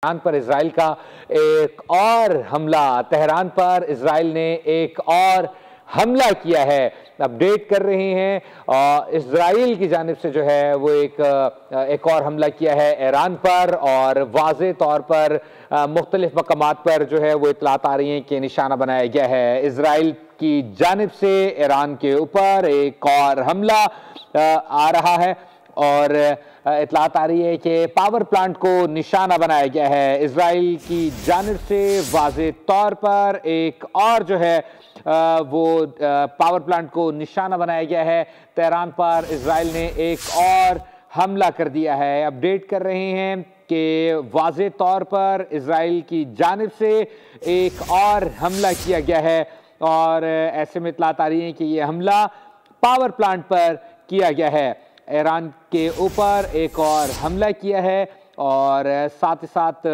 Tehran पर Israel का एक और हमला। तेहरान पर इजराइल ने एक और हमला किया है। अपडेट कर रहे हैं इजराइल की जानिब से जो है वो एक और हमला किया है ईरान पर, और वाज़े तौर पर मुख्तलिफ मकामात पर जो है वो इतलात आ रही हैं कि निशाना बनाया गया है। इजराइल की जानिब से ईरान के ऊपर एक और हमला आ रहा है और इतलात आ रही है कि पावर प्लांट को निशाना बनाया गया है। इजराइल की जानिब से वाज़े तौर पर एक और जो है वो पावर प्लांट को निशाना बनाया गया है। तेहरान पर इजराइल ने एक और हमला कर दिया है। अपडेट कर रहे हैं कि वाज़े तौर पर इजराइल की जानिब से एक और हमला किया गया है, और ऐसे में इतलात आ रही है कि ये हमला पावर प्लांट पर किया गया है। ईरान के ऊपर एक और हमला किया है, और साथ ही साथ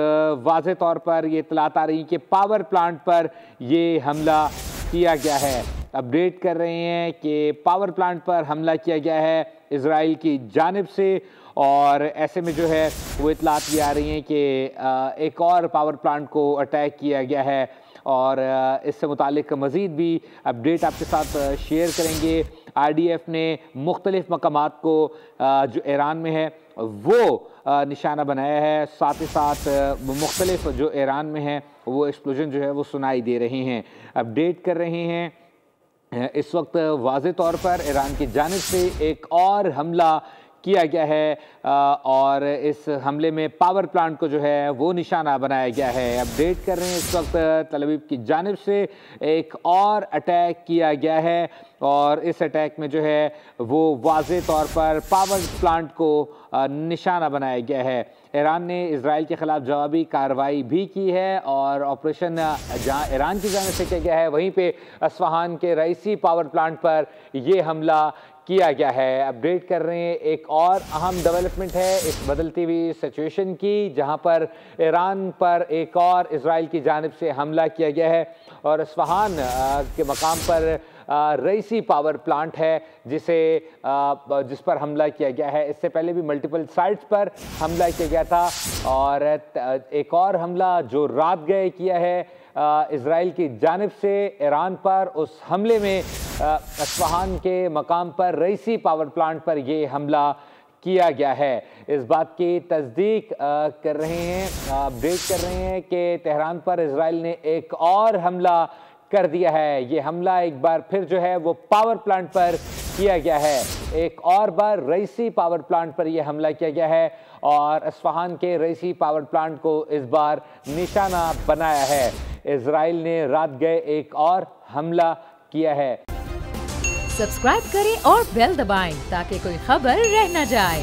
वाज़े तौर पर ये इतलात आ रही है कि पावर प्लांट पर ये हमला किया गया है। अपडेट कर रहे हैं कि पावर प्लांट पर हमला किया गया है इजराइल की जानिब से, और ऐसे में जो है वो इतलात भी आ रही हैं कि एक और पावर प्लांट को अटैक किया गया है, और इससे मुतालिक मज़ीद भी अपडेट आपके साथ शेयर करेंगे। IDF ने मुख्तलिफ मकामात को जो ईरान में है वो निशाना बनाया है। साथ ही साथ मुख्तलिफ जो ईरान में है वो एक्सप्लोजन जो है वो सुनाई दे रहे हैं। अपडेट कर रहे हैं इस वक्त वाज़े तौर पर ईरान की जानिब से एक और हमला किया गया है, और इस हमले में पावर प्लांट को जो है वो निशाना बनाया गया है। अपडेट कर रहे हैं इस वक्त तल अवीव की जानिब से एक और अटैक किया गया है, और इस अटैक में जो है वो वाज़े तौर पर पावर प्लांट को निशाना बनाया गया है। ईरान ने इजराइल के खिलाफ जवाबी कार्रवाई भी की है, और ऑपरेशन जहां ईरान की जानिब से किया गया है वहीं पे अस्फहान के रईसी पावर प्लांट पर यह हमला किया गया है। अपडेट कर रहे हैं एक और अहम डेवलपमेंट है इस बदलती हुई सिचुएशन की, जहां पर ईरान पर एक और इजराइल की जानिब से हमला किया गया है, और अस्फहान के मकाम पर रईसी पावर प्लांट है जिस पर हमला किया गया है। इससे पहले भी मल्टीपल साइट्स पर हमला किया गया था, और एक और हमला जो रात गए किया है इजराइल की जानिब से ईरान पर। उस हमले में अस्फहान के मकाम पर रईसी पावर प्लांट पर यह हमला किया गया है। इस बात की तस्दीक कर रहे हैं, अपडेट कर रहे हैं कि तेहरान पर इजराइल ने एक और हमला कर दिया है। ये हमला एक बार फिर जो है वो पावर प्लांट पर किया गया है। एक और बार रईसी पावर प्लांट पर यह हमला किया गया है, और अस्फहान के रईसी पावर प्लांट को इस बार निशाना बनाया है। इजराइल ने रात गए एक और हमला किया है। सब्सक्राइब करें और बेल दबाएं ताकि कोई खबर रह न जाए।